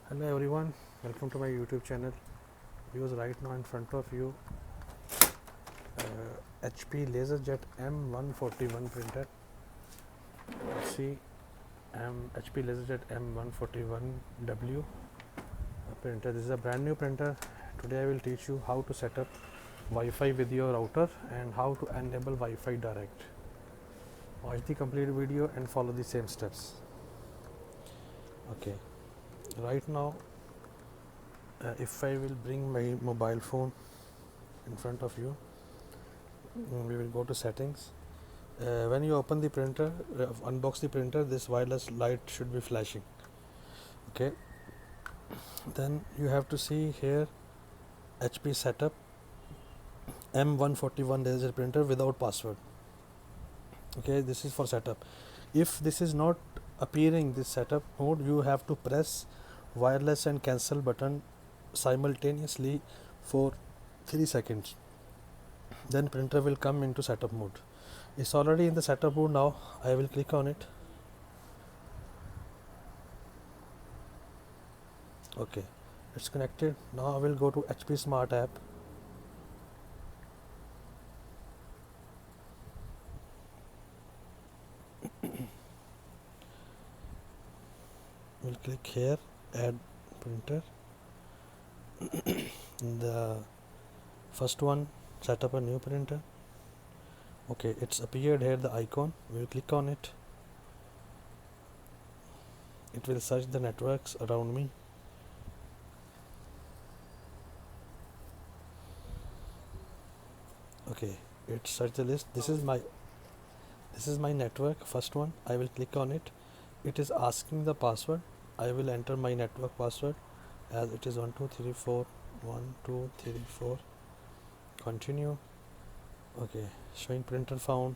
Hello everyone, welcome to my YouTube channel. Use right now in front of you HP LaserJet M141 printer. See HP LaserJet M141w printer. This is a brand new printer. Today I will teach you how to set up Wi-Fi with your router and how to enable Wi-Fi direct. Watch the complete video and follow the same steps. Okay, right now if I will bring my mobile phone in front of you, we will go to settings. When you open the printer, unbox the printer, this wireless light should be flashing. Okay, then you have to see here HP setup M141 laser printer without password. Okay, this is for setup. If this is not appearing, this setup mode, you have to press wireless and cancel button simultaneously for 3 seconds. Then printer will come into setup mode. It's already in the setup mode now. I will click on it. Okay, it's connected. Now I will go to HP Smart app. We'll click here, add printer. The first one, set up a new printer. Okay, it's appeared here, the icon. We'll click on it. It will search the networks around me. Okay, it search the list. This is my network, first one. I will click on it. It is asking the password. I will enter my network password as it is 1234 1234. Continue. Okay, showing printer found.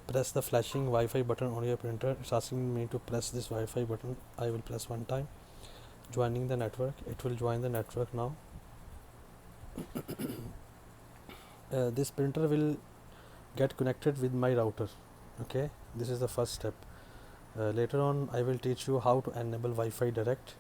Press the flashing Wi-Fi button on your printer. It's asking me to press this Wi-Fi button. I will press one time. Joining the network. It will join the network now. This printer will get connected with my router. Okay, this is the first step. Later on I will teach you how to enable Wi-Fi direct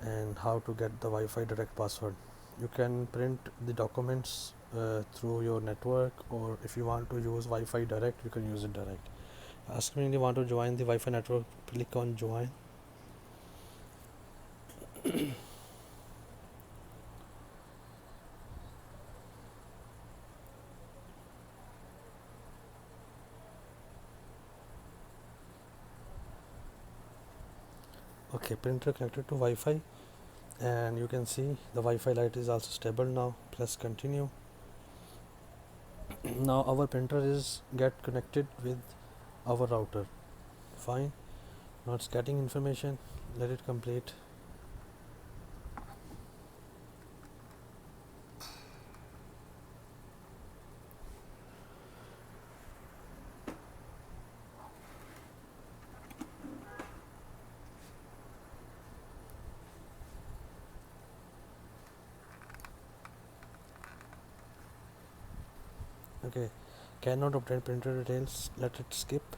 and how to get the Wi-Fi direct password. You can print the documents through your network, or if you want to use Wi-Fi direct, you can use it direct. Ask me if you want to join the Wi-Fi network, click on join. Okay, printer connected to Wi-Fi, and you can see the Wi-Fi light is also stable now. Press continue. Now our printer is get connected with our router. Fine. Now it's getting information. Let it complete. Okay, cannot obtain printer details. Let it skip.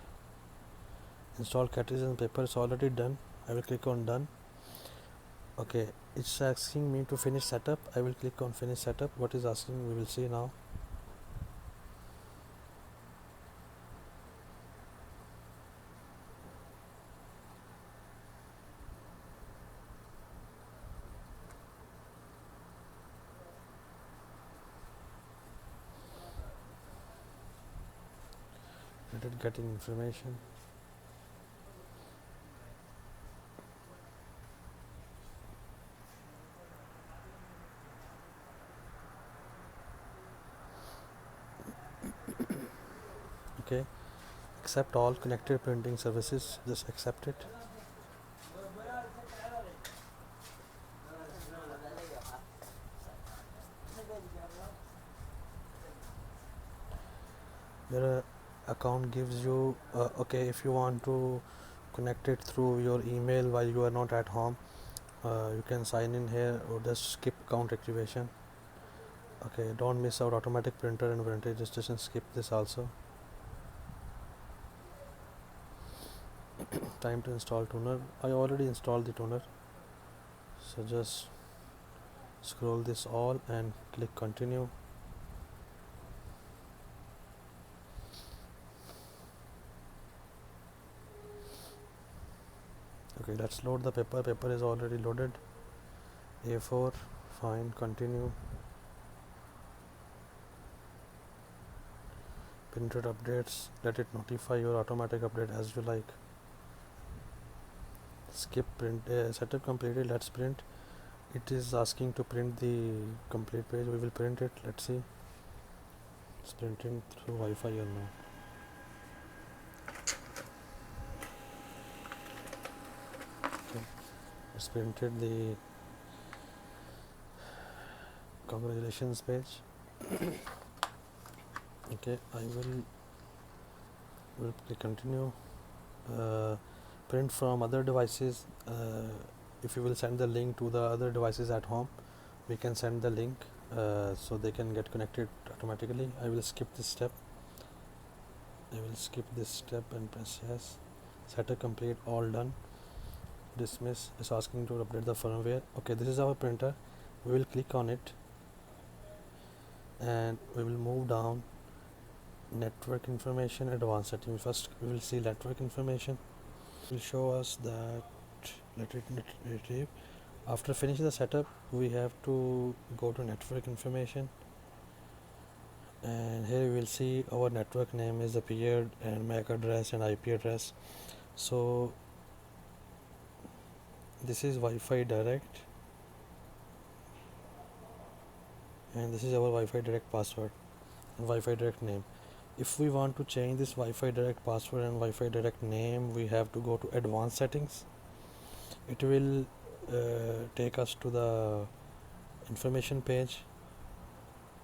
Install cartridge and paper is already done. I will click on done. Okay, it's asking me to finish setup. I will click on finish setup. What is asking, we will see now. Let it getting information. Okay, accept all connected printing services. Just accept it. Your account gives you okay, if you want to connect it through your email while you are not at home, you can sign in here or just skip account activation. Okay, don't miss out automatic printer and warranty registration. Skip this also. Time to install tuner. I already installed the tuner. So just scroll this all and click continue. Okay, let's load the paper. Paper is already loaded. A4, fine, continue. Printed updates, let it notify your automatic update as you like. Skip print, setup completed, let's print. It is asking to print the complete page. We will print it. Let's see. It's printing through Wi-Fi or not. Okay. It's printed the congratulations page. Okay, I will click continue. Print from other devices. If you will send the link to the other devices at home, we can send the link so they can get connected automatically. I will skip this step. And press yes. Setup complete, all done. Dismiss. Is asking to update the firmware. Okay, this is our printer. We will click on it and we will move down. Network information, advanced settings. First we will see network information. It will show us that let it retrieve. After finishing the setup, we have to go to network information, and here we will see our network name is appeared and MAC address and IP address. So this is Wi-Fi direct, and this is our Wi-Fi direct password and Wi-Fi direct name. If we want to change this Wi-Fi direct password and Wi-Fi direct name, we have to go to advanced settings. It will take us to the information page.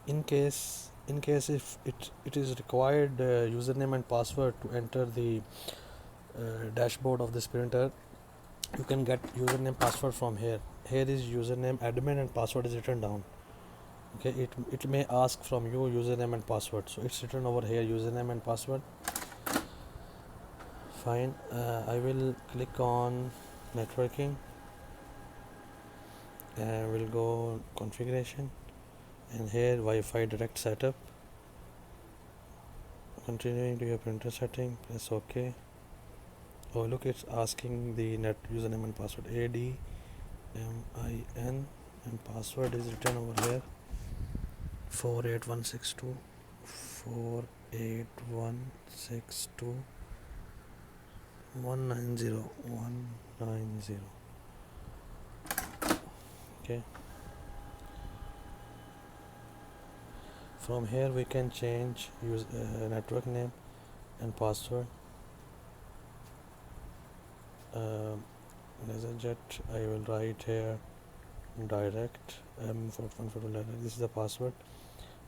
In case if it is required username and password to enter the dashboard of this printer, you can get username password from here. Here is username admin and password is written down. Okay, it may ask from you username and password, so it's written over here, username and password. Fine. I will click on networking and we'll go configuration, and here Wi-Fi direct setup. Continuing to your printer setting, press OK. Oh look, it's asking the net username and password, ADMIN, and password is written over here, 48162 48162 190. Okay, from here we can change network name and password. LaserJet, I will write here direct M141w. This is the password.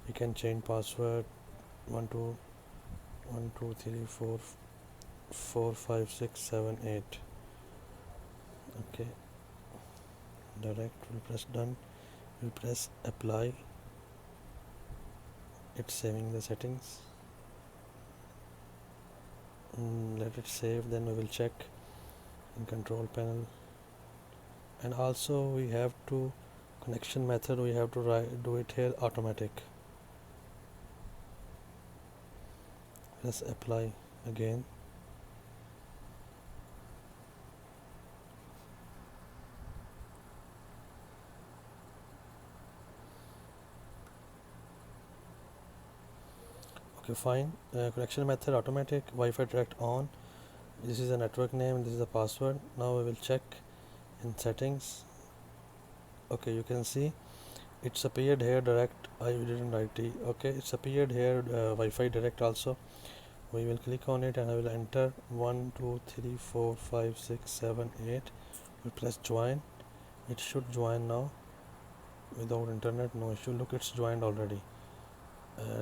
You can change password 12123445678. Okay, direct. We'll press done. We'll press apply. It's saving the settings. Let it save, then we will check in control panel. And also we have to connection method, we have to do it here automatic. Press apply again. Okay, fine. Connection method automatic, Wi-Fi direct on. This is the network name, this is the password. Now we will check in settings. Okay, you can see it's appeared here direct. I didn't write it. Okay, it's appeared here Wi-Fi direct also. We will click on it and I will enter 1 2 3 4 5 6 7 8. We press join. It should join now without internet, no issue. Look, it's joined already.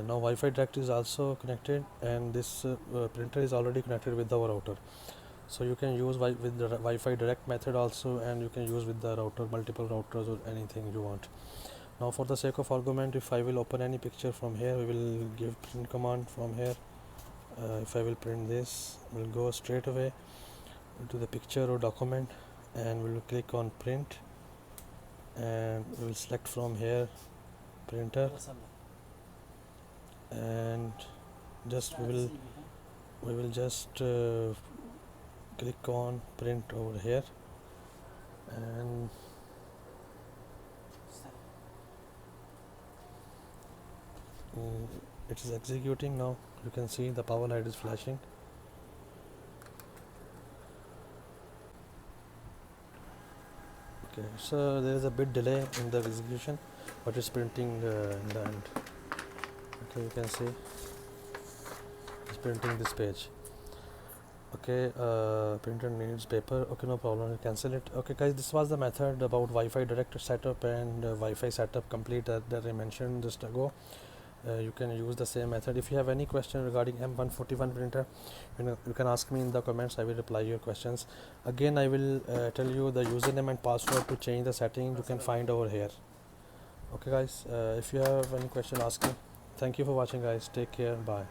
Now Wi-Fi direct is also connected, and this printer is already connected with our router. So you can use with the Wi-Fi direct method also, and you can use with the router, multiple routers or anything you want. Now for the sake of argument, if I will open any picture from here, we will give print command from here. If I will print this, we'll go straight away to the picture or document and we'll click on print. and we will select from here printer, and just we will just click on print over here, and it is executing now. You can see the power light is flashing. Okay, so there is a bit delay in the execution, but it's printing in the end. Okay, you can see it's printing this page. Okay, printer needs paper. Okay, no problem, I'll cancel it. Okay guys, this was the method about Wi-Fi direct setup and Wi-Fi setup complete that I mentioned just ago. You can use the same method. If you have any question regarding M141 printer, you can ask me in the comments. I will reply your questions. Again, I will tell you the username and password to change the setting. You can find over here. Okay guys, if you have any question, ask me. Thank you for watching guys. Take care. Bye.